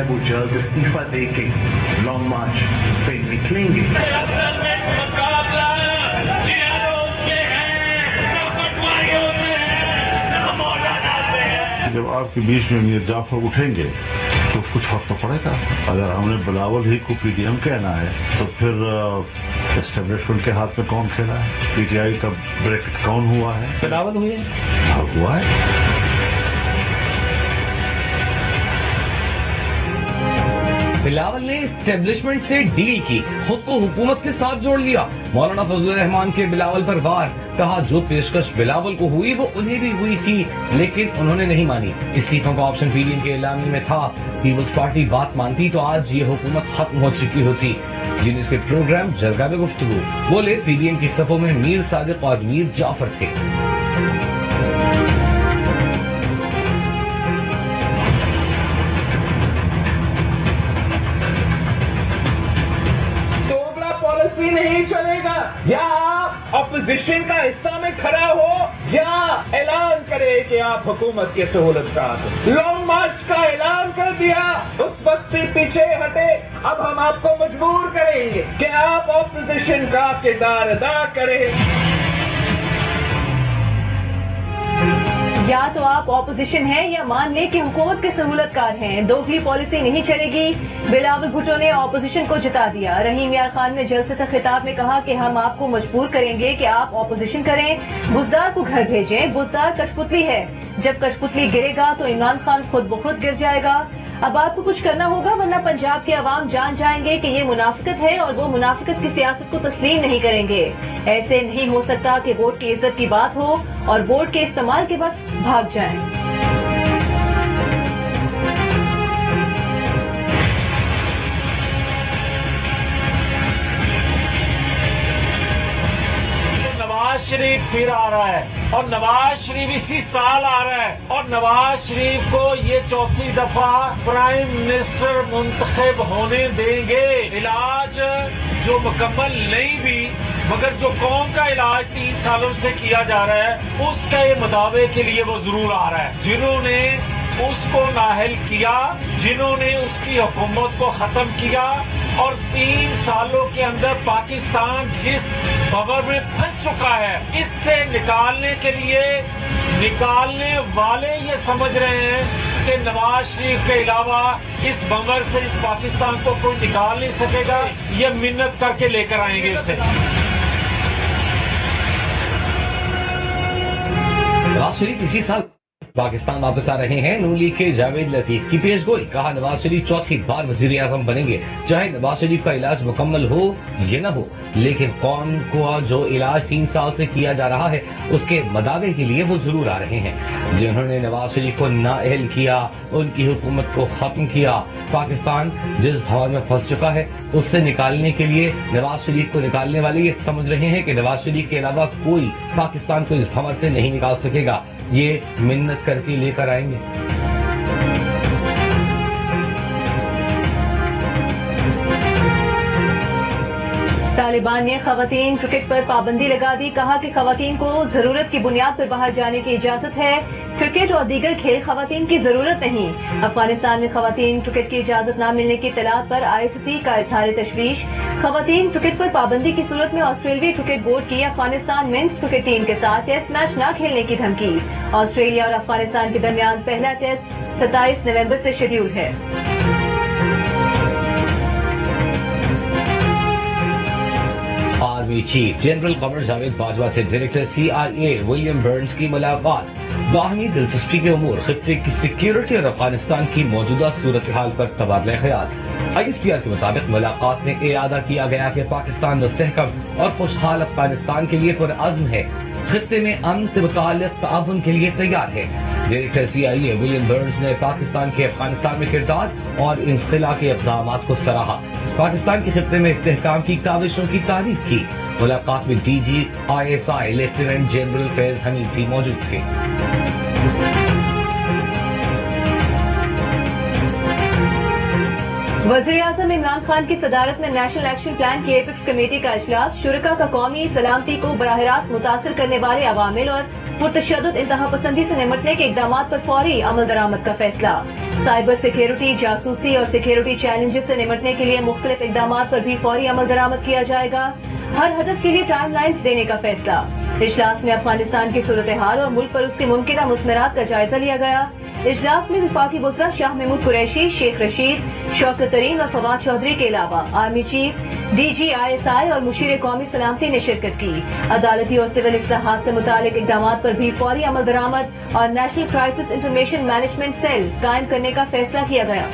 है वो जल्द इस्तीफा दे के लॉन्ग मार्च पे निकलेंगे। जब आपके बीच में मीर जाफर उठेंगे तो कुछ वक्त तो पड़ेगा। अगर हमने बिलावल ही को पीटीएम कहना है तो फिर एस्टेब्लिशमेंट के हाथ में कौन खेला है? पीटीआई का ब्रेकेट कौन हुआ है? बिलावल हुए हुआ है। बिलावल ने एस्टेब्लिशमेंट से डील की, खुद को हुकूमत के साथ जोड़ लिया। मौलाना फजलुर रहमान के बिलावल पर वार, कहा जो पेशकश बिलावल को हुई वो उन्हें भी हुई थी, लेकिन उन्होंने नहीं मानी। इस्तीफों का ऑप्शन पीडीएम के एलामी में था। पीपल्स पार्टी बात मानती तो आज ये हुकूमत खत्म हो चुकी होती। जिन्हें के प्रोग्राम जरगा में गुफ्तगू बोले पीडीएम की सफों में मीर सादिक और मीर जाफर थे। नहीं चलेगा, या आप अपोजिशन का हिस्सा में खड़ा हो या ऐलान करे कि आप हुकूमत के सहूलतकार। लॉन्ग मार्च का ऐलान कर दिया, उस वक्त से पीछे हटे। अब हम आपको मजबूर करेंगे कि आप अपोजिशन का किरदार अदा करें। या तो आप ऑपोजिशन हैं या मान लें कि हुकूमत के सहूलतकार हैं। दोगली पॉलिसी नहीं चलेगी। बिलावल भुट्टो ने ऑपोजिशन को जिता दिया। रहीम यार खान ने जलसे से खिताब में कहा कि हम आपको मजबूर करेंगे कि आप ऑपोजिशन करें। बुजदार को घर भेजें। बुजदार कठपुतली है, जब कठपुतली गिरेगा तो इमरान खान खुद ब खुद गिर जाएगा। अब आपको कुछ करना होगा, वरना पंजाब के अवाम जान जाएंगे कि ये मुनाफिकत है और वो मुनाफिकत की सियासत को तस्लीम नहीं करेंगे। ऐसे नहीं हो सकता कि वोट की इज्जत की बात हो और वोट के इस्तेमाल के बाद भाग जाएं। शरीफ फिर आ रहा है और नवाज शरीफ इसी साल आ रहा है और नवाज शरीफ को ये चौथी दफा प्राइम मिनिस्टर मुंतखब होने देंगे। इलाज जो मुकम्मल नहीं भी मगर जो कौम का इलाज 3 सालों से किया जा रहा है उसके मुदावे के लिए वो जरूर आ रहा है। जिन्होंने उसको नाअहल किया, जिन्होंने उसकी हुकूमत को खत्म किया और 3 सालों के अंदर पाकिस्तान जिस बवर में फंस चुका है, इससे निकालने के लिए निकालने वाले ये समझ रहे हैं कि नवाज शरीफ के अलावा इस बवर से इस पाकिस्तान को कोई निकाल नहीं सकेगा। ये मिन्नत करके लेकर आएंगे इसे। नवाज शरीफ इसी साल पाकिस्तान वापस आ रहे हैं। नून लीग के जावेद लतीफ की पेशगोई, कहा नवाज शरीफ चौथी बार वजीर आजम बनेंगे। चाहे नवाज शरीफ का इलाज मुकम्मल हो या न हो, लेकिन कौम को जो इलाज 3 साल से किया जा रहा है उसके मदावे के लिए वो जरूर आ रहे हैं। जिन्होंने नवाज शरीफ को नाअहल किया, उनकी हुकूमत को खत्म किया। पाकिस्तान जिस भंवर में फंस चुका है उससे निकालने के लिए नवाज शरीफ को निकालने वाले ये समझ रहे हैं कि नवाज शरीफ के अलावा कोई पाकिस्तान को इस भंवर से नहीं निकाल सकेगा। ये मिन्नत करके लेकर आएंगे। तालिबान ने खवातीन क्रिकेट पर पाबंदी लगा दी। कहा कि खवातीन को जरूरत की बुनियाद पर बाहर जाने की इजाजत है। क्रिकेट और दीगर खेल खवातीन की जरूरत नहीं। अफगानिस्तान में खवातीन क्रिकेट की इजाजत न मिलने की इत्तलात पर ICC का इजहार तशवीश। खवातीन क्रिकेट पर पाबंदी की सूरत में ऑस्ट्रेलियाई क्रिकेट बोर्ड की अफगानिस्तान मेंस क्रिकेट टीम के साथ टेस्ट मैच न खेलने की धमकी। ऑस्ट्रेलिया और अफगानिस्तान के दरमियान पहला टेस्ट 27 नवंबर से शेड्यूल है। Army chief general Qamar Javed Bajwa से डायरेक्टर CIA विलियम बर्न्स की मुलाकात। बाहमी दिलचस्पी के उमूर, खित्ते की सिक्योरिटी और अफगानिस्तान की मौजूदा सूरत हाल पर तबादला ख्याल। ISPR के मुताबिक मुलाकात में इरादा किया गया कि पाकिस्तान मुस्तहकम और खुशहाल अफगानिस्तान के लिए पुरअज़्म है, खित्ते में अमन से मुताल्लिक़ ताउन के लिए तैयार है। डायरेक्टर CIA विलियम बर्न्स ने पाकिस्तान के अफगानिस्तान में किरदार और इंखिला के इक़दाम को सराहा। पाकिस्तान के खित्ते में इस्तेहकाम की काविशों की तारीफ की। मुलाकात में DG ISI lieutenant general Faiz Hamid भी मौजूद थे। वज़ीर-ए-आज़म इमरान खान की सदारत में नेशनल एक्शन प्लान की एपेक्स कमेटी का इजलास। शुरका का कौमी सलामती को बराह रास्त मुतासर करने वाले अवामिल और पुरतशद्दुद इंतहा पसंदी से निमटने के इकदाम पर फौरी अमल दरामद का फैसला। साइबर सिक्योरिटी, जासूसी और सिक्योरिटी चैलेंजेस से निपटने के लिए मुख्तलिफ इकदाम पर भी फौरी अमल दरामद किया जाएगा। हर हदफ के लिए टाइम लाइन्स देने का फैसला। इजलास में अफगानिस्तान की सूरत हाल और मुल्क पर उसकी मुमकिन मुस्मरात का जायजा लिया गया। इजलास में वफाकी वज़रा शाह महमूद कुरैशी, शेख रशीद, शौकत तरीन और फवाद चौधरी के अलावा आर्मी चीफ, DGISI और मुशीर कौमी सलामती ने शिरकत की। अदालती और सिविल इस्लाहात से मुतालिक इकदाम पर भी फौरी अमल दरामद और national crisis information management cell कायम करने का फैसला किया गया।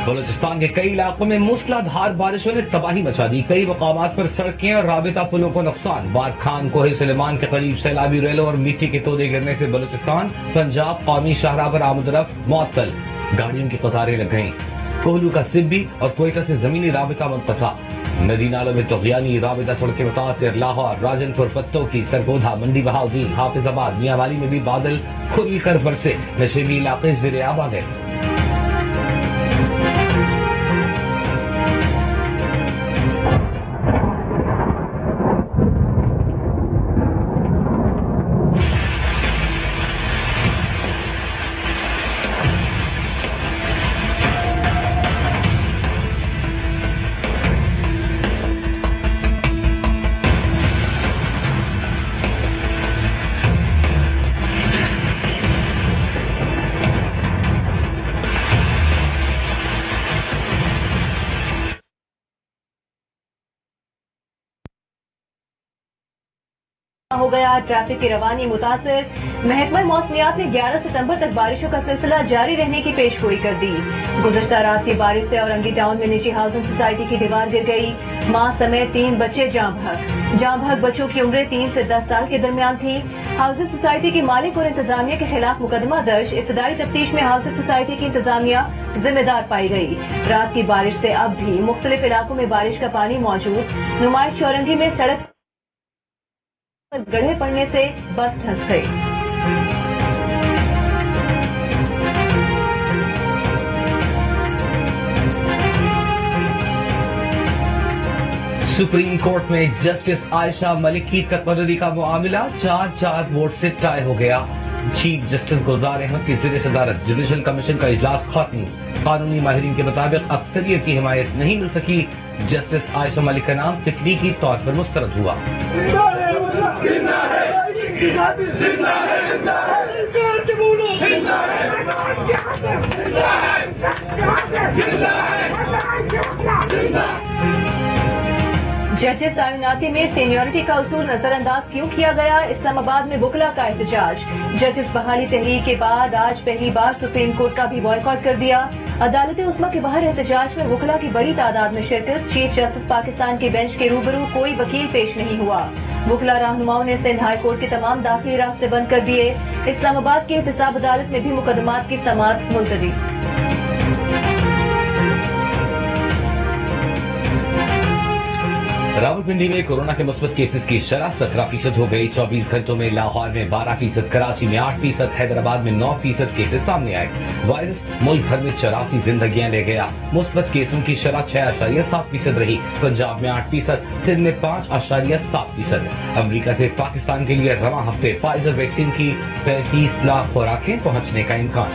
बलूचिस्तान के कई इलाकों में मूसलाधार बारिशों ने तबाही मचा दी। कई मकामात पर सड़कें और राबिता पुलों को नुकसान। बारखान कोहे सुलेमान के करीब सैलाबी रेलों और मिट्टी के तोदे गिरने से बलूचिस्तान पंजाब कौमी शाहराह पर आमदरफ मुअत्तल, गाड़ियों की कतारें लग गईं। कोहलू का सिब्बी और कोयटा से जमीनी राबिता मुनक़ता। नदी नालों में तग़यानी राबिता सड़कें मुतासिर। लाहौर, राजनपुर, पत्तों की, सरगोधा, मंडी बहाउद्दीन, हाफिजाबाद, मियांवाली में भी बादल खुल कर बरसे। नशेबी इलाके ज़ेर-ए-आब आ गए। हो गया, ट्रैफिक की रवानी मुतासिर। महकमा मौसमियात ने 11 सितंबर तक बारिशों का सिलसिला जारी रहने की पेशगोई कर दी। गुज़श्ता रात की बारिश से औरंगी टाउन में निजी हाउसिंग सोसाइटी की दीवार गिर गई। मां समेत 3 बच्चे जाँ बहक बच्चों की उम्रें 3 से 10 साल के दरमियान थी। हाउसिंग सोसाइटी के मालिक और इंतजामिया के खिलाफ मुकदमा दर्ज। इब्तदाई तफ्तीश में हाउसिंग सोसाइटी की इंतजामिया जिम्मेदार पाई गई। रात की बारिश से अब भी मुख्तलिफ इलाकों में बारिश का पानी मौजूद। नुमाइश चौरंगी में सड़क गड्ढे पड़ने से बस धंस गई। सुप्रीम कोर्ट में जस्टिस आयशा मलिक की तकर्री का मामला 4-4 वोट से तय हो गया। चीफ जस्टिस गुलजार अहमद की ज़ेर सदारत जुडिशल कमीशन का इजलास खत्म। कानूनी माहिरीन के मुताबिक अक्सरियत की हिमायत नहीं मिल सकी। जस्टिस आयशा मलिक का नाम तकनीकी तौर पर मुस्तरद हुआ। जजेस तैनाती में सीनियरिटी का उसूल नजरअंदाज क्यों किया गया? इस्लामाबाद में वुकला का एहतजाज। जजेस बहाली तहरीक के बाद आज पहली बार सुप्रीम कोर्ट का भी बॉयकॉट कर दिया। अदालत उस्मा के बाहर एहतजाज में वुकला की बड़ी तादाद में शिरकत। चीफ जस्टिस पाकिस्तान की बेंच के रूबरू कोई वकील पेश नहीं हुआ। वुकला रहनुमाओं ने सिंध हाई कोर्ट के तमाम दाखिली रास्ते बंद कर दिए। इस्लामाबाद की एहतसाब अदालत में भी मुकदमात की समाअत मुलतवी। रावलपिंडी में कोरोना के मुस्बत केसेस की शरह 17% हो गई। 24 घंटों में लाहौर में 12%, कराची में 8%, हैदराबाद में 9% केसेस सामने आए। वायरस मुल्क भर में 84 जिंदगियां ले गया। मुस्बत केसों की शरह 6.7% रही। पंजाब में 8%, सिंध में 5.7%। अमेरिका से पाकिस्तान के लिए रवां हफ्ते फाइजर वैक्सीन की 35 लाख खुराकें पहुंचने का इम्कान।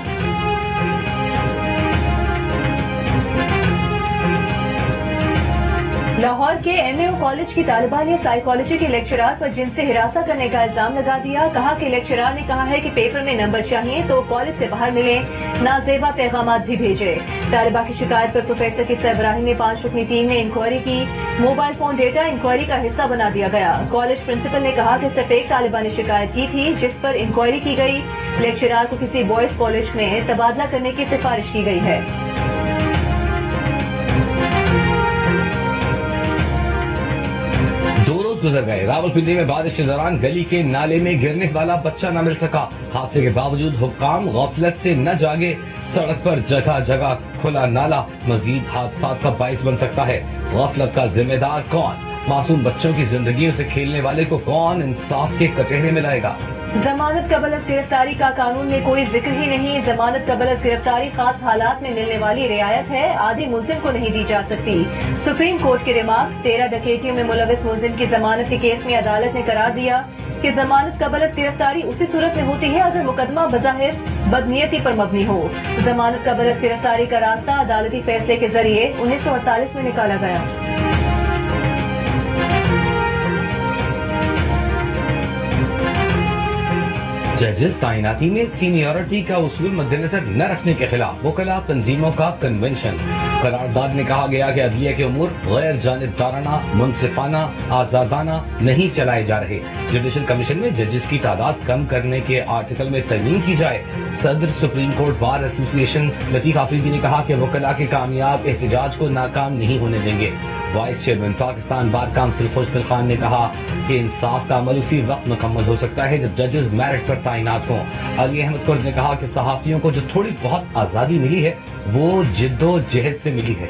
लाहौर के MAO कॉलेज की तालिबा ने साइकोलॉजी के लेक्चरार पर जिनसे हिरासा करने का इल्जाम लगा दिया। कहा कि लेक्चरार ने कहा है कि पेपर में नंबर चाहिए तो कॉलेज से बाहर मिले, नाजेबा पैगामात भी भेजे। तालिबा की शिकायत पर प्रोफेसर की सरबराही में 5 रुकनी टीम ने इंक्वायरी की। मोबाइल फोन डेटा इंक्वायरी का हिस्सा बना दिया गया। कॉलेज प्रिंसिपल ने कहा कि सिर्फ एक तालिबा ने शिकायत की थी जिस पर इंक्वायरी की गई। लेक्चरार को किसी बॉयज कॉलेज में तबादला करने की सिफारिश की गई है। गुजर गए। रावलपिंडी में बारिश के दौरान गली के नाले में गिरने वाला बच्चा न मिल सका। हादसे के बावजूद हुक्काम गफलत से न जागे। सड़क पर जगह जगह खुला नाला मजीद हादसा का बाइस बन सकता है। गफलत का जिम्मेदार कौन? मासूम बच्चों की जिंदगियों से खेलने वाले को कौन इंसाफ के कटहरे में लाएगा? जमानत कबल गिरफ्तारी का कानून में कोई जिक्र ही नहीं। जमानत कबल गिरफ्तारी खास हालात में मिलने वाली रियायत है, आदि मुलजिम को नहीं दी जा सकती। सुप्रीम कोर्ट के रिमार्क। 13 डकैतियों में मुलविस मुलजिम की जमानत के केस में अदालत ने करार दिया कि जमानत कबल गिरफ्तारी उसी सूरत में होती है अगर मुकदमा बज़ाहिर बदनीयती पर मबनी हो। जमानत कबल गिरफ्तारी का रास्ता अदालती फैसले के जरिए 1948 में निकाला गया। जजेस तैनाती में सीनियरिटी का उसूल मद्देनजर न रखने के खिलाफ वकला तंजीमों का कन्वेंशन। करारदाद में कहा गया कि अदलिया के उमूर गैर जानिबदाराना, मुनसिफाना, आजादाना नहीं चलाए जा रहे। जुडिशल कमीशन में जजेस की तादाद कम करने के आर्टिकल में तरमीम की जाए। सदर supreme court bar association Latif Afridi ने कहा कि वकला के कामयाब एहतजाज को नाकाम नहीं होने देंगे। Vice chairman Pakistan bar council Khushdil Khan ने कहा कि इंसाफ का अमल उसी वक्त मुकम्मल हो सकता है जब जजेस मेरिट पर तैनात हों। अली अहमद कुर्द ने कहा कि सहाफियों को जो थोड़ी बहुत आज़ादी मिली है वो जिद्दोजहद से मिली है।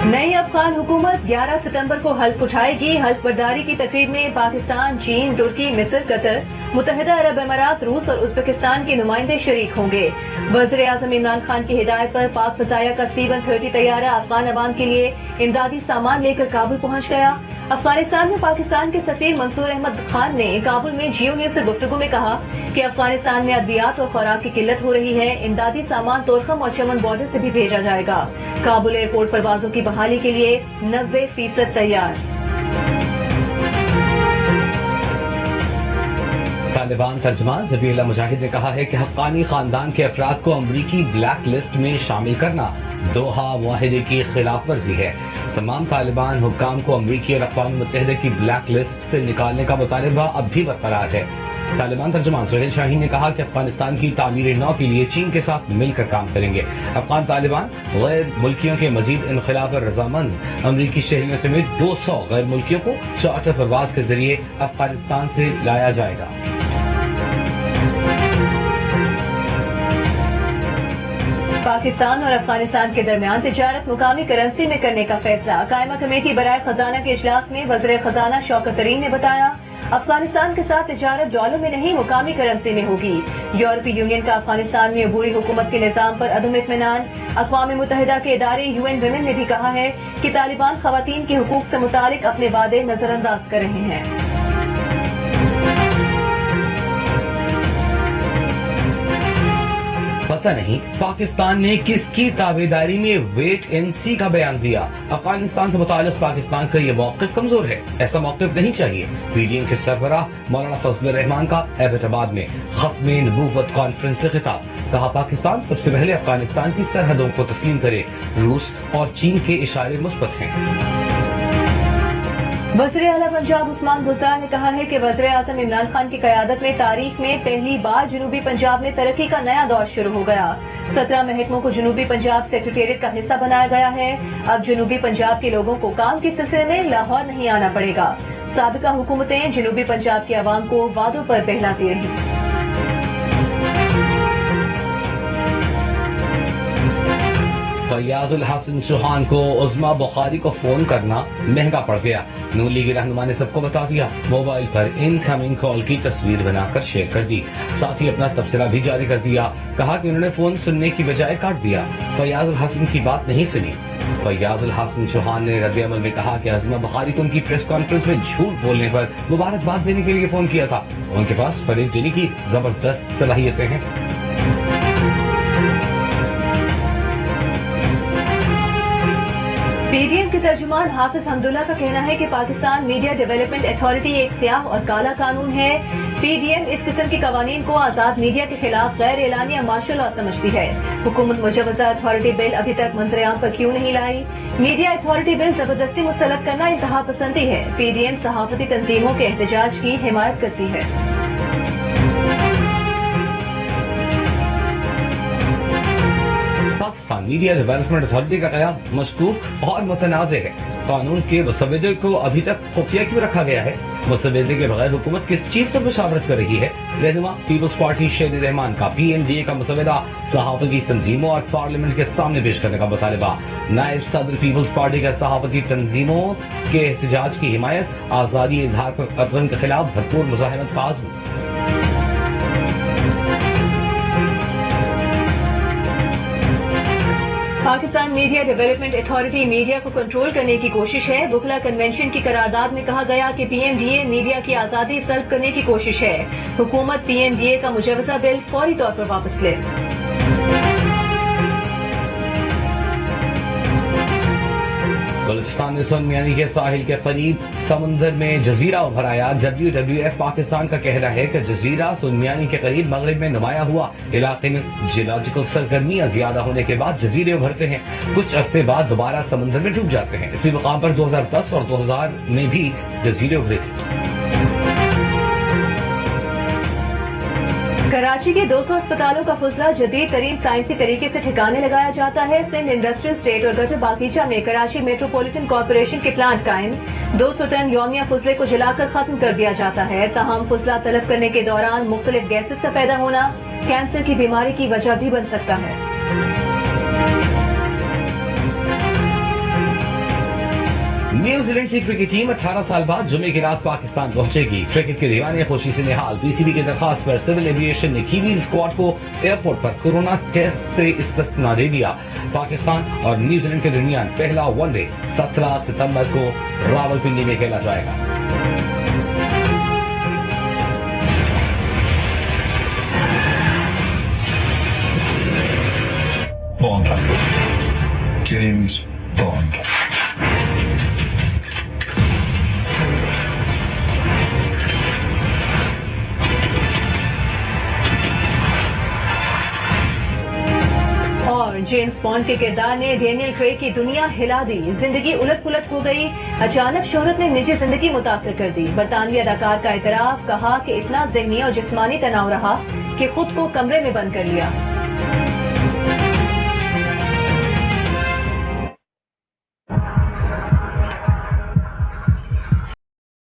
नई अफगान हुकूमत 11 सितंबर को हल्फ उठाएगी। हल्फ बर्दारी की तकरीब में पाकिस्तान, चीन, तुर्की, मिस्र, कतर, मुत्तहिदा अरब अमारात, रूस और उज़्बेकिस्तान के नुमाइंदे शरीक होंगे। वज़ीर आज़म इमरान खान की हिदायत पर पाक फ़ज़ाइया का C-130 तैयारा अफगान अवाम के लिए इमदादी सामान लेकर काबुल पहुंच गया। अफगानिस्तान में पाकिस्तान के सफीर मंसूर अहमद खान ने काबुल में जियो न्यूज़ से गुफ्तगू में कहा कि अफगानिस्तान में अद्वियात और खुराक की किल्लत हो रही है। इमदादी सामान तोरखम और चमन बॉर्डर से भी भेजा जाएगा। काबुल एयरपोर्ट परवाजों की बहाली के लिए 90% तैयार। तालिबान तर्जमान ज़बीहुल्लाह मुजाहिद ने कहा है कि हक्कानी खानदान के अफराद को अमरीकी ब्लैक लिस्ट में शामिल करना दोहा मुआहिदे की खिलाफ वर्जी है। तमाम तालिबान हुक्काम को अमरीकी और अक़वाम मुत्तहिदा की ब्लैक लिस्ट से निकालने का मुतालिबा अब भी बरकरार है। तालिबान तर्जमान सुहेल शाहीन ने कहा कि अफगानिस्तान की तामीर नौ के लिए चीन के साथ मिलकर काम करेंगे। अफगान तालिबान गैर मुल्कियों के मजीद इनखिला पर रजामंद। अमरीकी शहरियों समेत 200 गैर मुल्कियों को चार्टर परवाज के जरिए अफगानिस्तान से लाया जाएगा। पाकिस्तान और अफगानिस्तान के दरमियान तिजारत मुकामी करेंसी में करने का फैसला। कायमा कमेटी बराए खजाना के इजलास में वज़ीर खजाना शौकत तरीन ने बताया अफगानिस्तान के साथ तिजारत डॉलर में नहीं मुकामी करेंसी में होगी। यूरोपीय यूनियन का अफगानिस्तान में अबूरी हुकूमत के निज़ाम पर अदम इत्मीनान। अक़वाम मुत्तहिदा के इदारे UN विमेन ने भी कहा है कि तालिबान ख़वातीन के हुकूक से मुतालिक अपने वादे नजरअंदाज कर रहे हैं। पता नहीं पाकिस्तान ने किसकी ताबेदारी में वेट एंड सी का बयान दिया। अफगानिस्तान से मुताल्लिक़ पाकिस्तान का ये मौक़िफ़ कमजोर है, ऐसा मौक़िफ़ नहीं चाहिए। PDM के सरबराह मौलाना फजलुर रहमान का एबटाबाद में ख़त्म नबूवत कॉन्फ्रेंस से खिताब। कहा पाकिस्तान सबसे पहले अफगानिस्तान की सरहदों को तस्लीम करे। रूस और चीन के इशारे मुस्बत हैं। वज़ीर आला पंजाब उस्मान बुज़दार ने कहा है कि वज़ीर आज़म इमरान खान की क़यादत में तारीख में पहली बार जनूबी पंजाब में तरक्की का नया दौर शुरू हो गया। 17 महकमों को जनूबी पंजाब सेक्रेटेरिएट का हिस्सा बनाया गया है। अब जनूबी पंजाब के लोगों को काम के सिलसिले में लाहौर नहीं आना पड़ेगा। साबिका हुकूमतें जनूबी पंजाब के अवाम को वादों पर बहलाती रही। फैयाजुल हसन चौहान को उज़्मा बुखारी को फोन करना महंगा पड़ गया। नून लीग रहनुमा ने सबको बता दिया। मोबाइल पर इनकमिंग कॉल की तस्वीर बनाकर शेयर कर दी, साथ ही अपना तबसरा भी जारी कर दिया। कहा कि उन्होंने फोन सुनने की बजाय काट दिया। फैयाजुल हसन की बात नहीं सुनी। फैयाजुल हसन चौहान ने रद्द-ए-अमल में कहा कि उज़्मा बुखारी को उनकी प्रेस कॉन्फ्रेंस में झूठ बोलने पर मुबारकबाद देने के लिए फोन किया था। उनके पास फरेब देने की जबरदस्त सलाहियतें हैं। PDM के तर्जुमान हाफिज हमदुल्ला का कहना है कि पाकिस्तान मीडिया डेवलपमेंट अथॉरिटी एक स्याह और काला कानून है। PDM इस किस्म के कवानीन को आज़ाद मीडिया के खिलाफ गैर एलानिया मार्शल लॉ समझती है। हुकूमत मुजवजा अथॉरिटी बिल अभी तक मंजरेआम पर क्यों नहीं लाई? मीडिया अथॉरिटी बिल जबरदस्ती मुस्तरद करना इंतहा पसंदी है। PDM सहाफती तंजीमों के एहतजाज की हिमायत करती है। पाकिस्तान मीडिया डेवलपमेंट अथॉरिटी का कयाम मशकूक और मुतनाज़ है। कानून के मुसव्वदे को अभी तक खुफिया क्यों रखा गया है? मुसव्वदे के बगैर हुकूमत किस चीज पर मुशावरत कर रही है? रहनुमा पीपल्स पार्टी शेर रहमान का PNDA का मुसव्वदा सहाफती तंजीमों और पार्लियामेंट के सामने पेश करने का मुतालिबा। नायब सदर पीपल्स पार्टी का सहाफती तंजीमों के एहतजाज की हिमायत। आज़ादी इजहार पर कतल के खिलाफ भरपूर मुज़ाहमत का आज़म। Pakistan media development authority media को कंट्रोल करने की कोशिश है। बुखला कन्वेंशन की करारदाद में कहा गया कि PMDA मीडिया की आज़ादी सल्ब करने की कोशिश है। हुकूमत PMDA का मुजवजा बिल फौरी तौर पर वापस ले। बलूचिस्तान में सुनमियानी के साहिल के करीब समुंदर में जजीरा उभर आया। WWF पाकिस्तान का कहना है कि जजीरा सुनमियानी के करीब मगरिब में नुमाया हुआ। इलाके में जियोलॉजिकल सरगर्मियां ज्यादा होने के बाद जजीरे उभरते हैं, कुछ अरसे बाद दोबारा समुंदर में डूब जाते हैं। इसी मुकाम पर 2010 और 2000 में भी जजीरे उभरे थे। कराची के 200 अस्पतालों का फुजला जदीद तरीन साइंसी तरीके से ठिकाने लगाया जाता है। सिंध इंडस्ट्रियल स्टेट और गटर बागीचा में कराची मेट्रोपॉलिटन कॉरपोरेशन के प्लांट कायम। 200 टन यौमिया फुजले को जलाकर खत्म कर दिया जाता है। ताहम फुजला तलब करने के दौरान मुख्तलिफ गैसेस का पैदा होना कैंसर की बीमारी की वजह भी बन सकता है। न्यूजीलैंड की क्रिकेट टीम 18 साल बाद जुमे की रात पाकिस्तान पहुंचेगी। क्रिकेट के दीवाने खुशी से निहाल PCB की दरखास्त पर सिविल एविएशन ने कीवी स्क्वाड को एयरपोर्ट पर कोरोना टेस्ट से इस्तिस्ना दे दिया। पाकिस्तान और न्यूजीलैंड के दरमियान पहला वनडे 17 सितंबर को रावलपिंडी में खेला जाएगा। James Bond. और जेम्स बॉन्ड के किरदार ने डेनियल क्रेग की दुनिया हिला दी। जिंदगी उलट पुलट हो गई। अचानक शोहरत ने निजी जिंदगी मुतासर कर दी। बरतानवी अदाकार का एतराफ, कहा कि इतना ज़हनी और जिस्मानी तनाव रहा कि खुद को कमरे में बंद कर लिया।